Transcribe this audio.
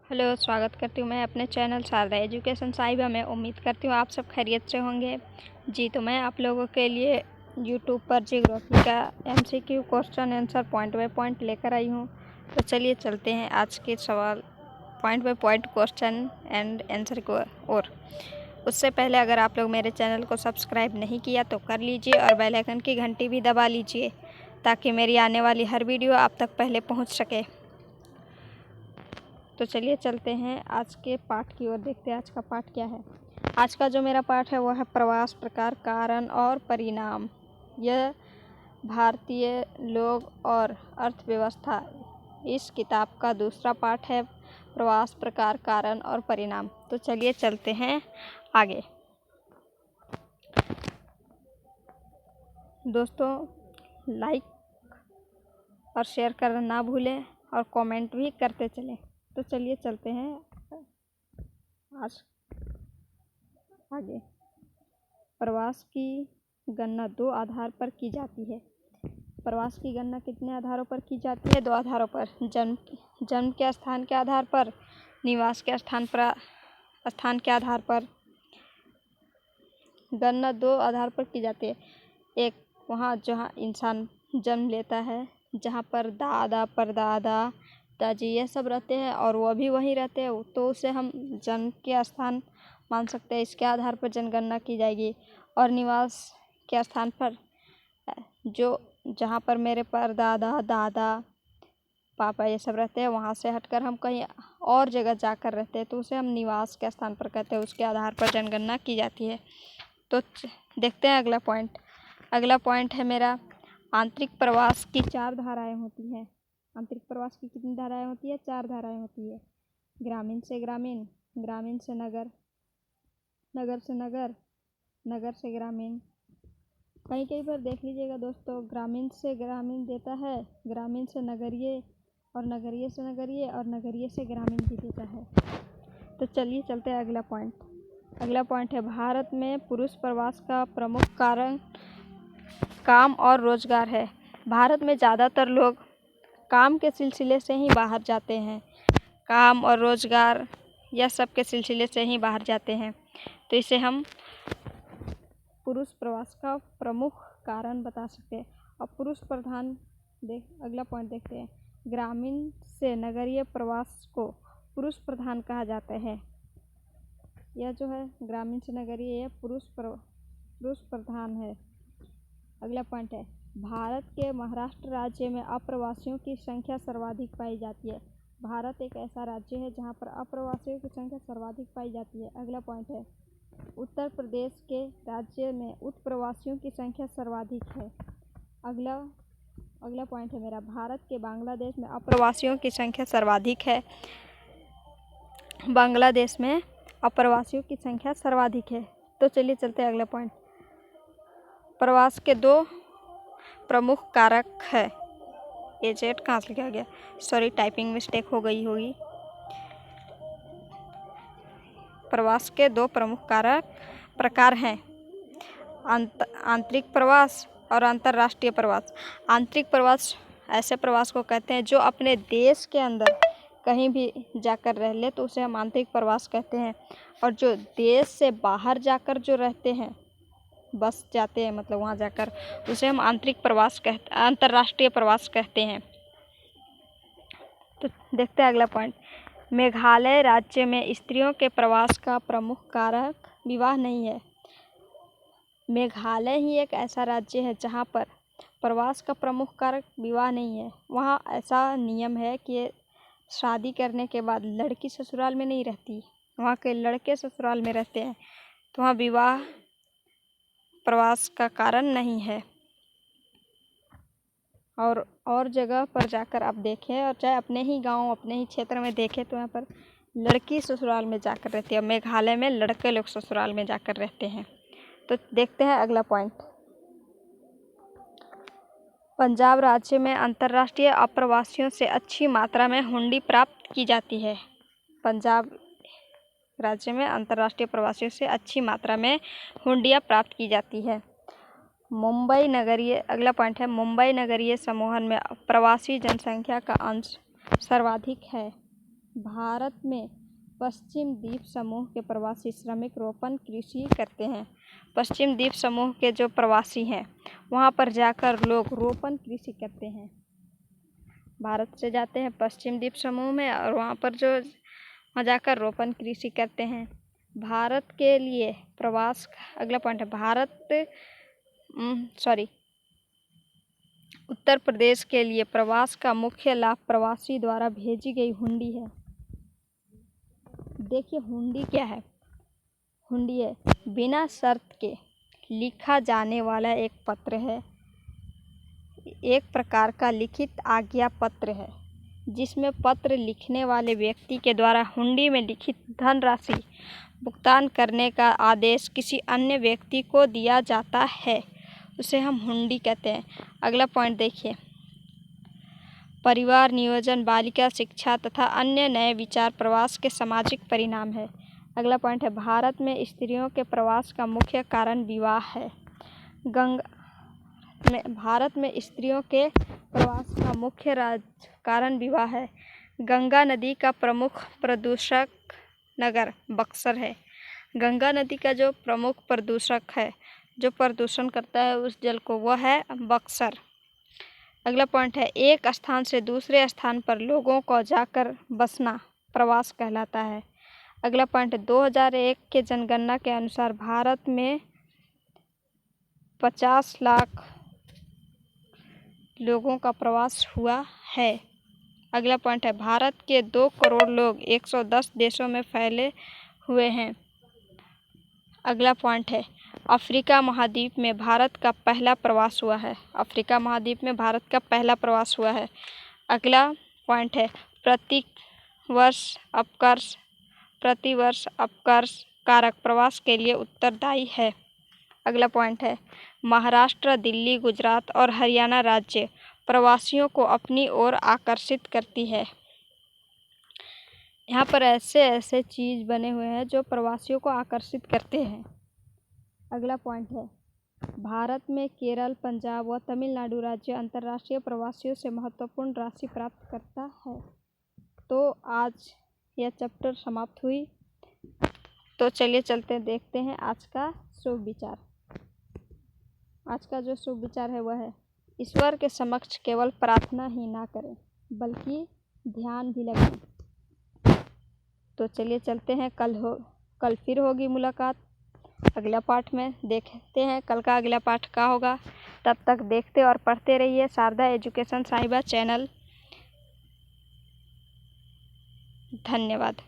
Hello, स्वागत करती हूँ मैं अपने चैनल शारदा एजुकेशन साहिबा में। उम्मीद करती हूँ आप सब खैरियत से होंगे। जी तो मैं आप लोगों के लिए यूट्यूब पर ज्योग्राफी का MCQ question answer point by point लेकर आई हूँ। तो चलिए चलते हैं आज के सवाल point by point question and answer को। और उससे पहले अगर आप लोग मेरे चैनल को सब्सक्राइब नहीं किया तो कर लीजिए और बेल आइकन की घंटी भी दबा लीजिए ताकि मेरी आने वाली हर वीडियो आप तक पहले पहुँच सके। तो चलिए चलते हैं आज के पाठ की ओर। देखते हैं आज का पाठ क्या है। आज का जो मेरा पाठ है वो है प्रवास प्रकार, कारण और परिणाम। यह भारतीय लोग और अर्थव्यवस्था इस किताब का दूसरा पाठ है, प्रवास प्रकार, कारण और परिणाम। तो चलिए चलते हैं आगे। दोस्तों लाइक और शेयर करना ना भूलें और कमेंट भी करते चलें। तो चलिए चलते हैं आज आगे। प्रवास की गणना दो आधार पर की जाती है। प्रवास की गणना कितने आधारों पर की जाती है? दो आधारों पर। जन्म के स्थान के आधार पर, निवास के स्थान के आधार पर। गणना दो आधार पर की जाती है। एक वहाँ जहाँ इंसान जन्म लेता है, जहाँ पर दादा परदादा दादी ये सब रहते हैं और वो भी वहीं रहते हैं, तो उसे हम जन्म के स्थान मान सकते हैं। इसके आधार पर जनगणना की जाएगी। और निवास के स्थान पर जो जहाँ पर मेरे परदादा दादा पापा ये सब रहते हैं, वहाँ से हटकर हम कहीं और जगह जाकर रहते हैं तो उसे हम निवास के स्थान पर कहते हैं। उसके आधार पर जनगणना की जाती है। तो देखते हैं अगला पॉइंट। अगला पॉइंट है मेरा, आंतरिक प्रवास की चार धाराएं होती हैं। आंतरिक प्रवास की कितनी धाराएं होती है? चार धाराएं होती है। ग्रामीण से ग्रामीण, ग्रामीण से नगर, नगर से नगर, नगर से ग्रामीण। कहीं कहीं पर देख लीजिएगा दोस्तों, ग्रामीण से ग्रामीण देता है, ग्रामीण से नगरीय और नगरीय से नगरीय और नगरीय से ग्रामीण भी देता है। तो चलिए चलते हैं अगला पॉइंट। अगला पॉइंट है, भारत में पुरुष प्रवास का प्रमुख कारण काम और रोजगार है। भारत में ज़्यादातर लोग काम के सिलसिले से ही बाहर जाते हैं। काम और रोजगार यह सब के सिलसिले से ही बाहर जाते हैं, तो इसे हम पुरुष प्रवास का प्रमुख कारण बता सकते हैं। और पुरुष प्रधान अगला पॉइंट देखते हैं, ग्रामीण से नगरीय प्रवास को पुरुष प्रधान कहा जाता है। यह जो है ग्रामीण से नगरीय, यह पुरुष प्रधान है। अगला पॉइंट है, भारत के महाराष्ट्र राज्य में अप्रवासियों की संख्या सर्वाधिक पाई जाती है। भारत एक ऐसा राज्य है जहाँ पर अप्रवासियों की संख्या सर्वाधिक पाई जाती है। अगला पॉइंट है, उत्तर प्रदेश के राज्य में उत्प्रवासियों की संख्या सर्वाधिक है। अगला पॉइंट है मेरा, भारत के बांग्लादेश में अप्रवासियों की संख्या सर्वाधिक है। बांग्लादेश में अप्रवासियों की संख्या सर्वाधिक है। तो चलिए चलते हैं अगला पॉइंट। प्रवास के दो प्रमुख कारक है। एजेड कहाँ से लिखा गया? सॉरी, टाइपिंग मिस्टेक हो गई होगी। प्रवास के दो प्रमुख प्रकार हैं, आंतरिक प्रवास और अंतर्राष्ट्रीय प्रवास। आंतरिक प्रवास ऐसे प्रवास को कहते हैं जो अपने देश के अंदर कहीं भी जाकर रह ले तो उसे हम आंतरिक प्रवास कहते हैं। और जो देश से बाहर जाकर जो रहते हैं, बस जाते हैं मतलब वहाँ जाकर, उसे हम अंतर्राष्ट्रीय प्रवास कहते हैं। तो देखते हैं अगला पॉइंट। मेघालय राज्य में स्त्रियों के प्रवास का प्रमुख कारक विवाह नहीं है। मेघालय ही एक ऐसा राज्य है जहाँ पर प्रवास का प्रमुख कारक विवाह नहीं है। वहाँ ऐसा नियम है कि शादी करने के बाद लड़की ससुराल में नहीं रहती, वहाँ के लड़के ससुराल में रहते हैं, तो वहाँ विवाह प्रवास का कारण नहीं है। और जगह पर जाकर आप देखें, और चाहे अपने ही गांव अपने ही क्षेत्र में देखें, तो यहाँ पर लड़की ससुराल में जाकर रहती है। मेघालय में लड़के लोग ससुराल में जाकर रहते हैं। तो देखते हैं अगला पॉइंट। पंजाब राज्य में अंतर्राष्ट्रीय अप्रवासियों से अच्छी मात्रा में हुंडी प्राप्त की जाती है। पंजाब राज्य में अंतर्राष्ट्रीय प्रवासियों से अच्छी मात्रा में हुंडियाँ प्राप्त की जाती है। मुंबई नगरीय, अगला पॉइंट है, मुंबई नगरीय समूहन में प्रवासी जनसंख्या का अंश सर्वाधिक है। भारत में पश्चिम द्वीप समूह के प्रवासी श्रमिक रोपण कृषि करते हैं। पश्चिम द्वीप समूह के जो प्रवासी हैं वहाँ पर जाकर लोग रोपण कृषि करते हैं। भारत से जाते हैं पश्चिम द्वीप समूह में और वहाँ पर जो वहाँ जाकर रोपण कृषि करते हैं। भारत के लिए प्रवास, अगला पॉइंट है उत्तर प्रदेश के लिए प्रवास का मुख्य लाभ प्रवासी द्वारा भेजी गई हुंडी है। देखिए हुंडी क्या है। हुंडी है बिना शर्त के लिखा जाने वाला एक पत्र है, एक प्रकार का लिखित आज्ञा पत्र है जिसमें पत्र लिखने वाले व्यक्ति के द्वारा हुंडी में लिखित धनराशि भुगतान करने का आदेश किसी अन्य व्यक्ति को दिया जाता है, उसे हम हुंडी कहते हैं। अगला पॉइंट देखिए, परिवार नियोजन, बालिका शिक्षा तथा अन्य नए विचार प्रवास के सामाजिक परिणाम है। अगला पॉइंट है, भारत में स्त्रियों के प्रवास का मुख्य कारण विवाह है। भारत में स्त्रियों के प्रवास का मुख्य कारण विवाह है। गंगा नदी का प्रमुख प्रदूषक नगर बक्सर है। गंगा नदी का जो प्रमुख प्रदूषक है, जो प्रदूषण करता है उस जल को, वह है बक्सर। अगला पॉइंट है, एक स्थान से दूसरे स्थान पर लोगों को जाकर बसना प्रवास कहलाता है। अगला पॉइंट है, 2001 के जनगणना के अनुसार भारत में 50 लाख लोगों का प्रवास हुआ है। अगला पॉइंट है, भारत के 2 करोड़ लोग 110 देशों में फैले हुए हैं। अगला पॉइंट है, अफ्रीका महाद्वीप में भारत का पहला प्रवास हुआ है। अफ्रीका महाद्वीप में भारत का पहला प्रवास हुआ है। अगला पॉइंट है, प्रतिवर्ष अपकर्ष कारक प्रवास के लिए उत्तरदायी है। अगला पॉइंट है, महाराष्ट्र, दिल्ली, गुजरात और हरियाणा राज्य प्रवासियों को अपनी ओर आकर्षित करती है। यहाँ पर ऐसे ऐसे चीज़ बने हुए हैं जो प्रवासियों को आकर्षित करते हैं। अगला पॉइंट है, भारत में केरल, पंजाब व तमिलनाडु राज्य अंतर्राष्ट्रीय प्रवासियों से महत्वपूर्ण राशि प्राप्त करता है। तो आज यह चैप्टर समाप्त हुई। तो चलिए चलते देखते हैं आज का शुभ विचार। आज का जो शुभ विचार है वह है, ईश्वर के समक्ष केवल प्रार्थना ही ना करें बल्कि ध्यान भी लगाएं। तो चलिए चलते हैं, कल फिर होगी मुलाकात अगला पाठ में। देखते हैं कल का अगला पाठ क्या होगा। तब तक देखते और पढ़ते रहिए शारदा एजुकेशन साहिबा चैनल। धन्यवाद।